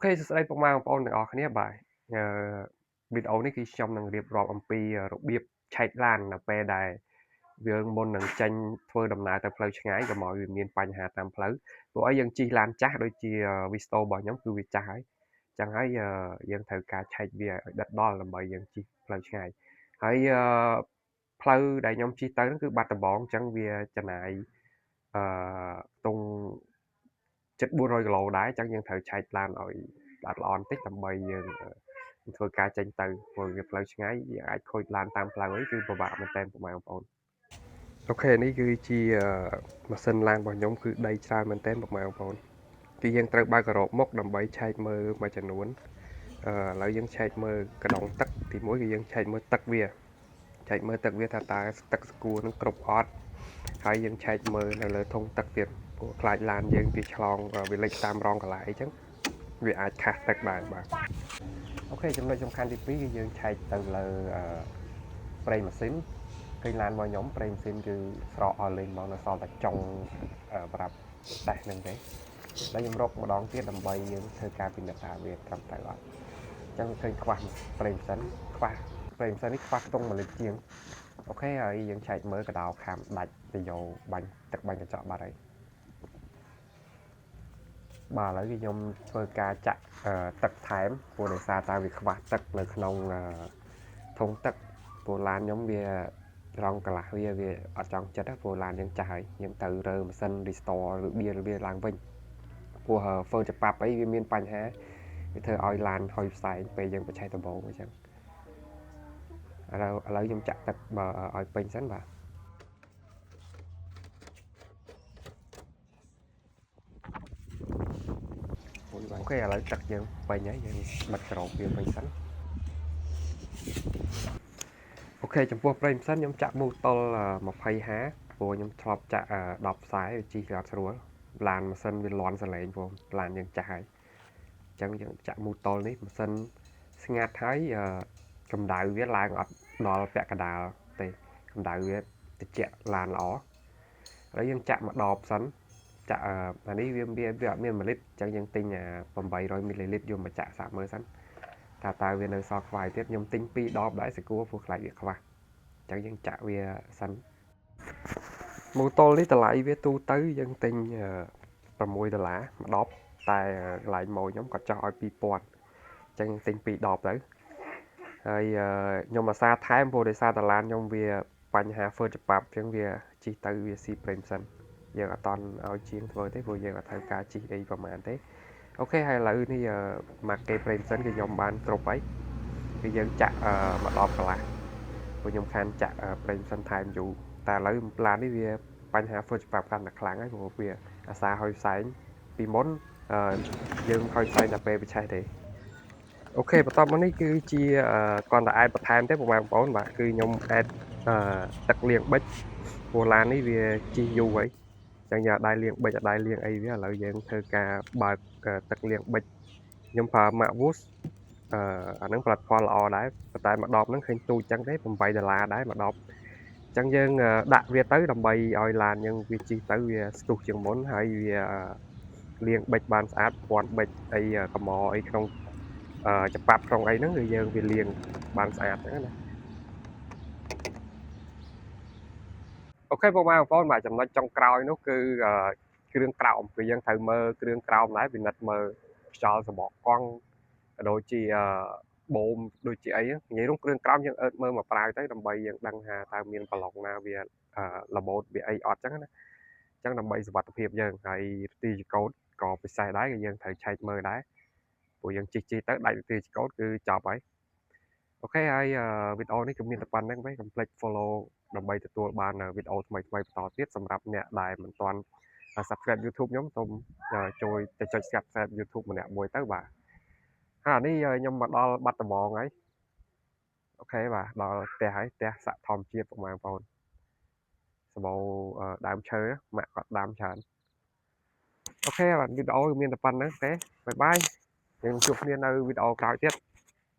Ok,សួស្តីពុកម៉ែបងប្អូនទាំងអស់គ្នាបាទវីដេអូនេះគឺខ្ញុំនឹងរៀបរាប់អំពីរបៀបឆែកឡាននៅពេលដែលយើងមុននឹងចេញធ្វើដំណើរទៅផ្លូវឆ្ងាយក៏មកវាមានបញ្ហាតាមផ្លូវព្រោះអីយើងជិះឡានចាស់ដូចជា Visto របស់ខ្ញុំគឺវាចាស់ហើយចឹងហើយយើងត្រូវការឆែកវាឲ្យដិតដល់ដើម្បីយើងជិះផ្លូវឆ្ងាយហើយផ្លូវដែលខ្ញុំជិះទៅហ្នឹងគឺបាត់ដំបងចឹងវាចំណាយខ្ទង់ជិត400គីឡូដែរចឹងយើងត្រូវឆែកឡានឲ្យល្អបន្តិចដើម្បីយើងធ្វើការចេញទៅព្រោះវាផ្លូវឆ្ងាយយើងអាចខូចឡានតាមផ្លូវអីគឺពិបាកមែនតើបងប្អូនអូខេនេះគឺជាម៉ាស៊ីនឡានរបស់ខ្ញុំគឺដីច្រើនមែនតើបងប្អូនគឺយើងត្រូវបើករ៉ូបមុខដើម្បីឆែកមើលមួយចំនួនឥឡូវយើងឆែកមើលកដងទឹកទី1គឺយើងឆែកមើលទឹកវាឆែកមើលទឹកវាថាតើទឹកស្គួរនឹងគ្រប់អត់ហើយយើងឆែកមើលនៅលើធុងទឹកទៀតព្រោះខ្លាចឡានយើងវាឆ្លងវាលិចតាមរងកន្លែងអញ្ចឹងវាអាចខាស់ទឹកដែរបាទអូខេចំណុចសំខាន់ទី2គឺយើងឆែកទៅលើប្រេងម៉ាស៊ីនឃើញឡានរបស់ខ្ញុំប្រេងម៉ាស៊ីនគឺស្រកអស់លេងមកនៅសល់តែចុងប្រាប់តេស្តហ្នឹងទេហើយខ្ញុំរកម្ដងទៀតដើម្បីយើងធ្វើការពិនិត្យថាវាត្រឹមត្រូវអត់អញ្ចឹងឃើញខ្វះប្រេងម៉ាស៊ីនខ្វះប្រេងម៉ាស៊ីននេះខ្វះខ្ទង់1លីត្រជាងអូខេហើយយើងឆែកមើលកដោខាំដាច់ទៅយកបាញ់ទឹកបាញ់កញ្ចក់បាត់ហើយបាទឥឡូវខ្ញុំធ្វើការចាក់ទឹកថែមព្រោះដោយសារតែវាខ្វះទឹកនៅក្នុងធុងទឹកព្រោះឡានខ្ញុំវារងកន្លះវាអត់ចង់ចិត្តព្រោះឡានយើងចាស់ហើយខ្ញុំទៅរើម៉ាស៊ីន restore ឬបៀវាឡើងវិញព្រោះហ្វឺច្បាប់អីវាមានបញ្ហាវាធ្វើឲ្យឡានហុយផ្សែងពេលយើងបច្ចេកដំបូងអញ្ចឹងឥឡូវខ្ញុំចាក់ទឹកឲ្យពេញសិនបាទអូខេឥឡូវទឹកយើងពេញហើយយើងបិទក្រោបវាពេញសិនអូខេចំពោះប្រេងម៉ាស៊ីនខ្ញុំចាក់មូលតុល20Hព្រោះខ្ញុំធ្លាប់ចាក់10ខ្សែវាជីកអត់ស្រួលឡានម៉ាស៊ីនវាលាន់សលេងព្រោះឡានយើងចាស់ហើយអញ្ចឹងយើងចាក់មូលតុលនេះម៉ាស៊ីនស្ងាត់ហើយកម្ដៅវាឡើងអត់ដល់ពាក់កណ្ដាលទេកម្ដៅវាត្រជាក់ឡានល្អហើយយើងចាក់មួយដបសិនចាក់អានេះវាអត់មាន1លីត្រអញ្ចឹងយើងទិញ800មីលីលីត្រយកមកចាក់សាកមើលសិនថាតើវានៅសល់ខ្វាយទៀតខ្ញុំទិញ2ដបដែរស្គាល់ព្រោះខ្លាចវាខ្វះអញ្ចឹងយើងចាក់វាសិនម៉ូតូនេះតម្លៃវាទូទៅយើងទិញ$6មួយដបតែកន្លែងម៉ូខ្ញុំគាត់ចោះឲ្យ2000អញ្ចឹងទិញ2ដបទៅហើយខ្ញុំអាសាថែមព្រោះដោយសារតឡានខ្ញុំវាបញ្ហាហ្វឺតច្បាប់អញ្ចឹងវាជីកទៅវាស៊ីប្រេងសិនយើងអត់តន់ឲ្យជាងធ្វើទេព្រោះយើងអត់ត្រូវការជីកអីប្រហែលទេអូខេហើយឥឡូវនេះមកគេប្រេងសិនគឺខ្ញុំបានគ្រប់ហើយគឺយើងចាក់មួយដបកន្លះព្រោះខ្ញុំខានចាក់ប្រេងសិនថែមយូរតែឥឡូវឡាននេះវាបញ្ហាហ្វឺតច្បាប់កាន់តែខ្លាំងហើយព្រោះវាអាសាហុយផ្សែងពីមុនយើងហុយផ្សែងតែពេលបច្ឆេះទេអូខេបន្ទាប់មកនេះគឺជាគ្រាន់តែអែតបន្ថែមទេបងប្អូនបាទគឺខ្ញុំអែតទឹកលាងប៊ិចព្រោះឡាននេះវាជីយូរហើយអញ្ចឹងយើងអត់ដែរលាងប៊ិចអត់ដែរលាងអីវាឥឡូវយើងធ្វើការបើកទឹកលាងប៊ិចខ្ញុំប្រើ Macwoos អាហ្នឹងផលិតផលល្អដែរប៉ុន្តែមួយដបហ្នឹងឃើញទូចចឹងទេ$8ដែរមួយដបអញ្ចឹងយើងដាក់វាទៅដើម្បីឲ្យឡានយើងវាជីទៅវាស្ទុះជាងមុនហើយវាលាងប៊ិចបានស្អាតប្រព័ន្ធប៊ិចអីកម្អអីក្នុងច្បាប់ក្នុងអីហ្នឹងគឺយើងវាលាងបានស្អាតហ្នឹងណាអូខេបងប្អូនបាទចំណុចចុងក្រោយនោះគឺគ្រឿងក្រោមគឺយើងត្រូវមើលគ្រឿងក្រោមដែរពិនិត្យមើលខ្យល់សបកកង់ដូចជាបូមដូចជាអីនិយាយរួមគ្រឿងក្រោមយើងអើតមើលមកប្រាវទៅដើម្បីយើងដឹងថាតើមានប្រឡងណាវាល្បូតវាអីអត់ចឹងណាអញ្ចឹងដើម្បីសុវត្ថិភាពយើងហើយទីចកោតក៏ពិសេសដែរគឺយើងត្រូវឆែកមើលដែរព្រោះយើងជិះទៅដាច់ទីចកោតគឺចប់ហើយអូខេហើយវីដេអូនេះគឺមានតែប៉ុណ្្នឹងទេកុំភ្លេច follow ដើម្បីទទួលបានវីដេអូថ្មីៗបន្តទៀតសម្រាប់អ្នកដែលមិនទាន់ subscribe YouTube ខ្ញុំសូមចូលទៅចុច subscribe YouTube ម្នាក់មួយទៅបាទហើយនេះខ្ញុំមកដល់បាត់ដំបងហើយអូខេបាទដល់ផ្ទះហើយផ្ទះសាក់ធម្មជាតិបងប្អូនសម្បូរដើមឈើម៉ាក់គាត់ដាំច្រើនអូខេបាទវីដេអូមានតែប៉ុណ្្នឹងទេបាយបាយយើងជួបគ្នានៅវីដេអូក្រោយទៀត